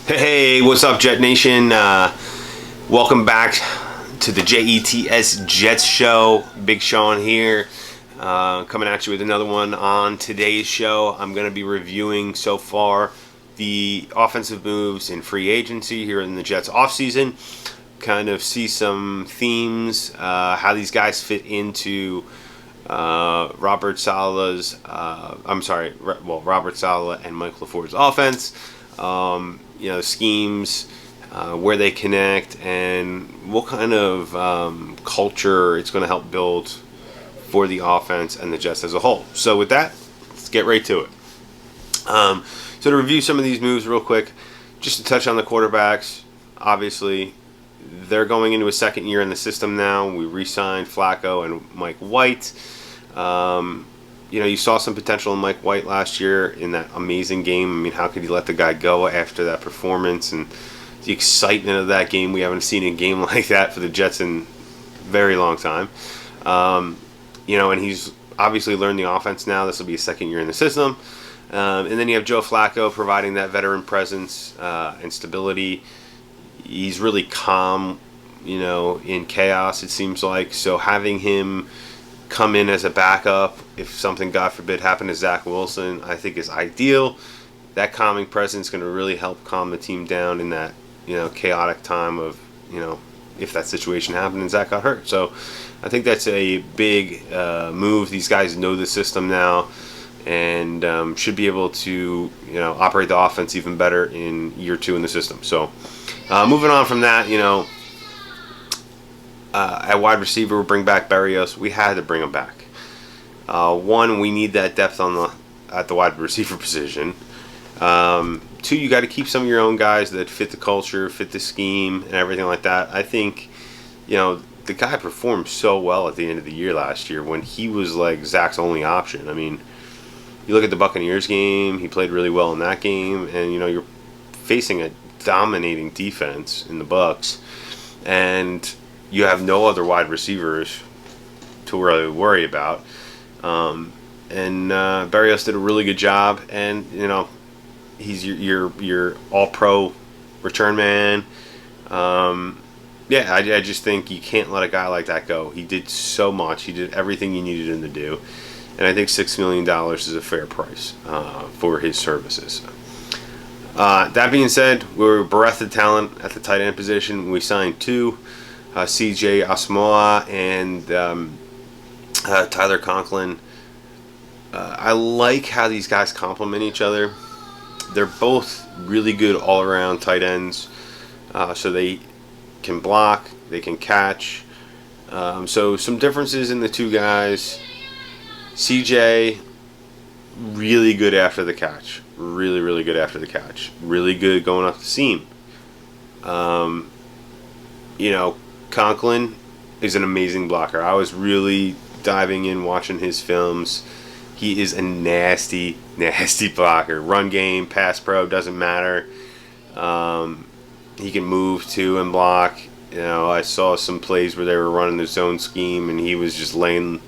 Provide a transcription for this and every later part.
Hey, what's up, Jet Nation? Welcome back to the Jets Show. Big Sean here, coming at you with another one. On today's show, I'm going to be reviewing so far the offensive moves in free agency here in the Jets offseason. Kind of see some themes, how these guys fit into Robert Saleh's. Robert Saleh and Mike LaFleur's offense. Schemes, where they connect, and what kind of culture it's going to help build for the offense and the Jets as a whole. So with that, let's get right to it. So to review some of these moves real quick, just to touch on the quarterbacks, obviously they're going into a second year in the system now. We re-signed Flacco and Mike White. You saw some potential in Mike White last year in that amazing game. I mean, how could you let the guy go after that performance and the excitement of that game? We haven't seen a game like that for the Jets in a very long time. And he's obviously learned the offense now. This will be his second year in the system. And then you have Joe Flacco providing that veteran presence and stability. He's really calm, in chaos, it seems like. So having him come in as a backup if something, God forbid, happened to Zach Wilson, I think is ideal. That calming presence is going to really help calm the team down in that chaotic time of if that situation happened and Zach got hurt. So I think that's a big move. These guys know the system now and should be able to operate the offense even better in year 2 in the system. So moving on from that, at wide receiver, we'll bring back Berrios. We had to bring him back. One, we need that depth at the wide receiver position. 2, you got to keep some of your own guys that fit the culture, fit the scheme, and everything like that. I think, the guy performed so well at the end of the year last year when he was like Zach's only option. I mean, you look at the Buccaneers game, he played really well in that game, and you're facing a dominating defense in the Bucs, and you have no other wide receivers to really worry about. Berrios did a really good job, and he's your all-pro return man. I just think you can't let a guy like that go. He did so much. He did everything you needed him to do, and I think $6 million is a fair price for his services. That being said, we're bereft of talent at the tight end position. We signed 2. CJ Osmoa and Tyler Conklin. I like how these guys complement each other. They're both really good all-around tight ends. So they can block, they can catch. So some differences in the 2 guys. CJ, really good after the catch. Really, really good after the catch. Really good going off the seam. Conklin is an amazing blocker. I was really diving in watching his films. He is a nasty, nasty blocker. Run game, pass pro, doesn't matter. He can move too and block. I saw some plays where they were running the zone scheme and he was just laying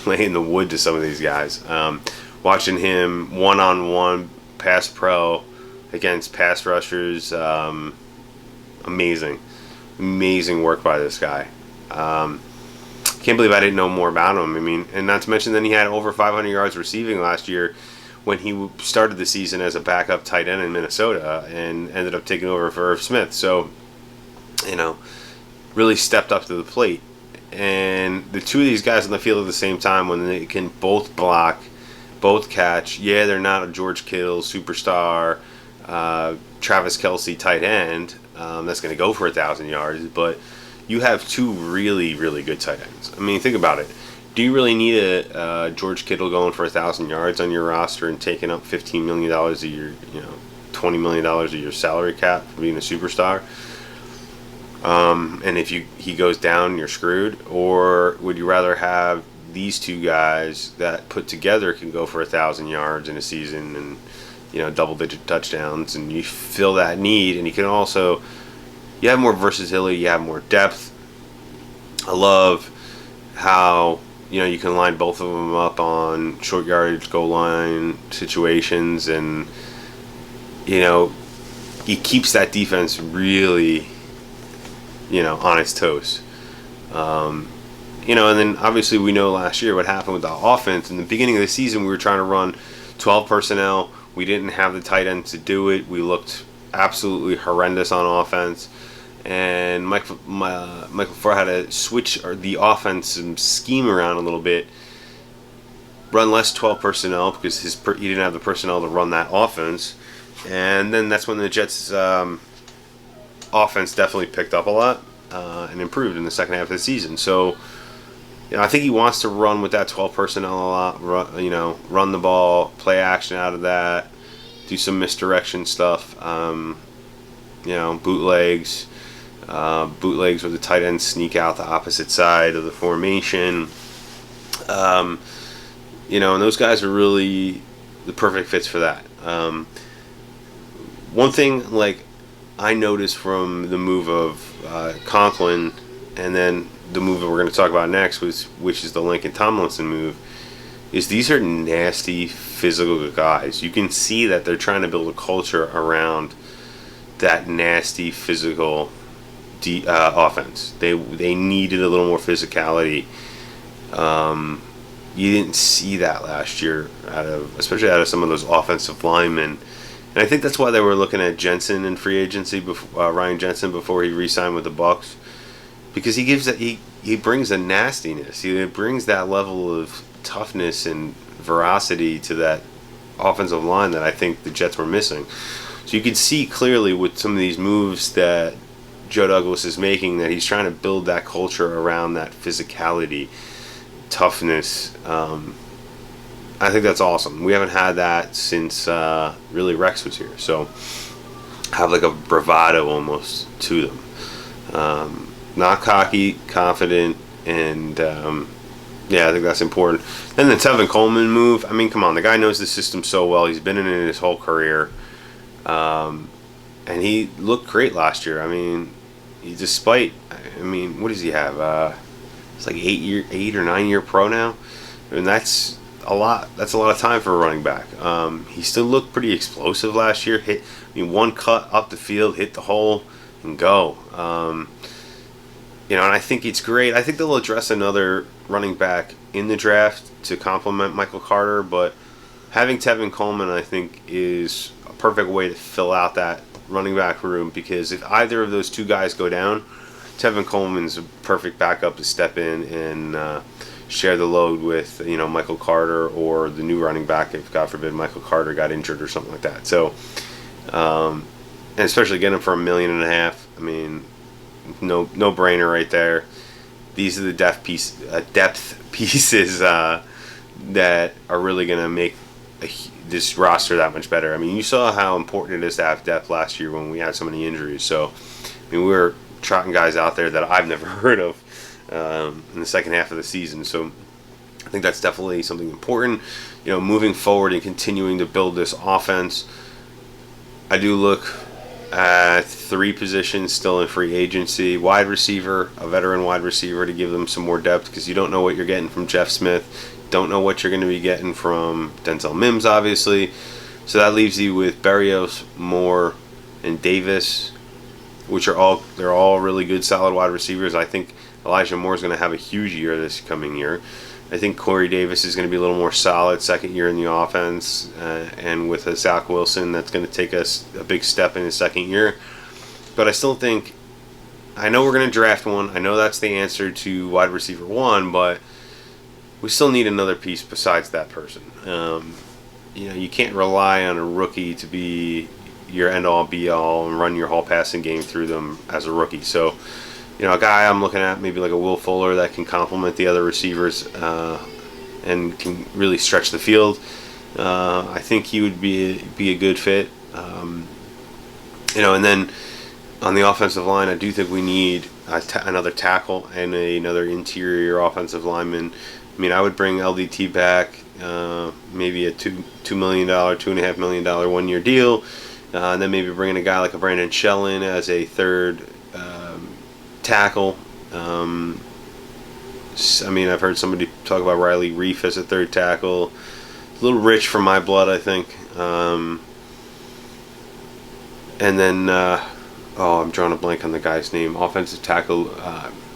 the wood to some of these guys. Watching him one-on-one pass pro against pass rushers, amazing work by this guy. Can't believe I didn't know more about him. I mean, and not to mention that he had over 500 yards receiving last year when he started the season as a backup tight end in Minnesota and ended up taking over for Irv Smith. So, really stepped up to the plate. And the 2 of these guys on the field at the same time, when they can both block, both catch. Yeah, they're not a George Kittle superstar, Travis Kelce tight end that's going to go for 1,000 yards, but you have 2 really, really good tight ends. I mean, think about it. Do you really need a George Kittle going for 1,000 yards on your roster and taking up $15 million a year, $20 million a year salary cap for being a superstar? And if he goes down, you're screwed. Or would you rather have these 2 guys that put together can go for 1,000 yards in a season and double-digit touchdowns, and you fill that need, and you can also you have more versatility, you have more depth. I love how you can line both of them up on short yardage goal line situations, and he keeps that defense really, on its toes. And then obviously we know last year what happened with the offense. In the beginning of the season, we were trying to run 12 personnel. We didn't have the tight end to do it. We looked absolutely horrendous on offense. And Mike LaFleur had to switch the offensive scheme around a little bit, run less 12 personnel because he didn't have the personnel to run that offense. And then that's when the Jets' offense definitely picked up a lot and improved in the second half of the season. So, I think he wants to run with that 12 personnel a lot. Run the ball, play action out of that, do some misdirection stuff. Bootlegs where the tight ends sneak out the opposite side of the formation. And those guys are really the perfect fits for that. One thing, I noticed from the move of Conklin, and then the move that we're going to talk about next, which is the Lincoln Tomlinson move, is these are nasty physical guys. You can see that they're trying to build a culture around that nasty physical offense. They needed a little more physicality. You didn't see that last year, especially out of some of those offensive linemen. And I think that's why they were looking at Jensen in free agency, Ryan Jensen, before he re-signed with the Bucs, because he brings a nastiness. He brings that level of toughness and veracity to that offensive line that I think the Jets were missing. So you can see clearly with some of these moves that Joe Douglas is making that he's trying to build that culture around that physicality, toughness. I think that's awesome. We haven't had that since really Rex was here. So have a bravado almost to them. Not cocky, confident, and I think that's important. Then the Tevin Coleman move. I mean, come on, the guy knows the system so well. He's been in it his whole career, and he looked great last year. I mean, what does he have? It's 8 or 9 year pro now, and that's a lot. That's a lot of time for a running back. He still looked pretty explosive last year. One cut up the field, hit the hole, and go. And I think it's great. I think they'll address another running back in the draft to complement Michael Carter, but having Tevin Coleman, I think, is a perfect way to fill out that running back room, because if either of those two guys go down, Tevin Coleman's a perfect backup to step in and share the load with Michael Carter or the new running back if, God forbid, Michael Carter got injured or something like that. So, and especially getting him for $1.5 million, I mean, no brainer right there. These are the depth pieces that are really going to make this roster that much better. I mean, you saw how important it is to have depth last year when we had so many injuries. So, we were trotting guys out there that I've never heard of in the second half of the season. So, I think that's definitely something important. Moving forward and continuing to build this offense, I do look at 3 positions still in free agency. Wide receiver, a veteran wide receiver to give them some more depth, because you don't know what you're getting from Jeff Smith. Don't know what you're going to be getting from Denzel Mims, obviously. So that leaves you with Berrios, Moore, and Davis, which they're all really good, solid wide receivers. I think Elijah Moore is going to have a huge year this coming year. I think Corey Davis is going to be a little more solid second year in the offense, and with a Zach Wilson, that's going to take us a big step in his second year. But I still think, I know we're going to draft one. I know that's the answer to wide receiver 1, but we still need another piece besides that person. You can't rely on a rookie to be your end-all, be-all and run your whole passing game through them as a rookie. So, a guy I'm looking at, maybe like a Will Fuller, that can complement the other receivers and can really stretch the field. I think he would be a good fit. And then on the offensive line, I do think we need another tackle and another interior offensive lineman. I mean, I would bring LDT back, maybe a $2 million, $2.5 million 1-year deal, and then maybe bringing a guy like a Brandon Shell in as a third tackle. I've heard somebody talk about Riley Reif as a third tackle. A little rich for my blood, I think. And then, I'm drawing a blank on the guy's name. Offensive tackle,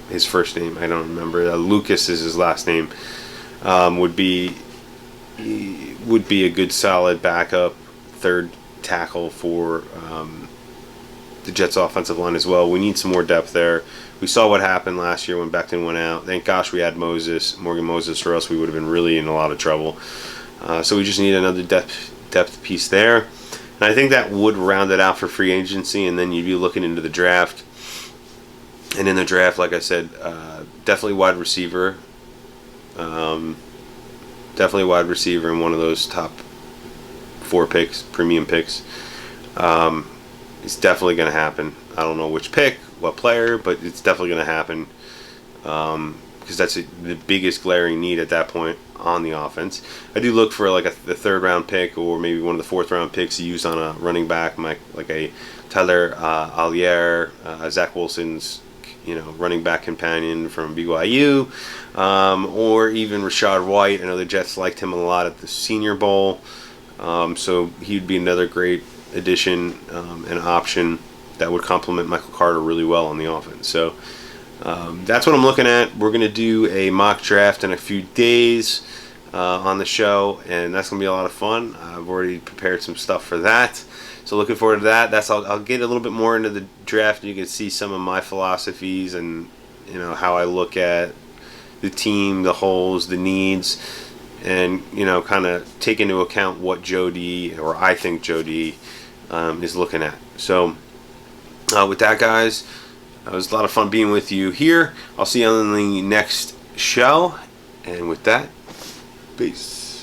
his first name, I don't remember. Lucas is his last name. Would be a good solid backup third tackle for the Jets offensive line as well. We need some more depth there. We saw what happened last year when Becton went out. Thank gosh we had Morgan Moses, or else we would have been really in a lot of trouble. So we just need another depth piece there. And I think that would round it out for free agency, and then you'd be looking into the draft. And in the draft, like I said, definitely wide receiver. Definitely wide receiver in one of those top 4 picks, premium picks. It's definitely going to happen. I don't know which pick, what player, but it's definitely going to happen. Because that's the biggest glaring need at that point on the offense. I do look for like the 3rd round pick, or maybe one of the 4th round picks used on a running back, like a Tyler Allier, Zach Wilson's running back companion from BYU, or even Rashad White. I know the Jets liked him a lot at the Senior Bowl, so he'd be another great addition and option that would complement Michael Carter really well on the offense. So that's what I'm looking at. We're going to do a mock draft in a few days on the show, and that's going to be a lot of fun. I've already prepared some stuff for that, so looking forward to that. I'll get a little bit more into the draft, and you can see some of my philosophies and how I look at the team, the holes, the needs, and kind of take into account what Joe D, or I think Joe D, is looking at. So with that, guys, it was a lot of fun being with you here. I'll see you on the next show. And with that, peace.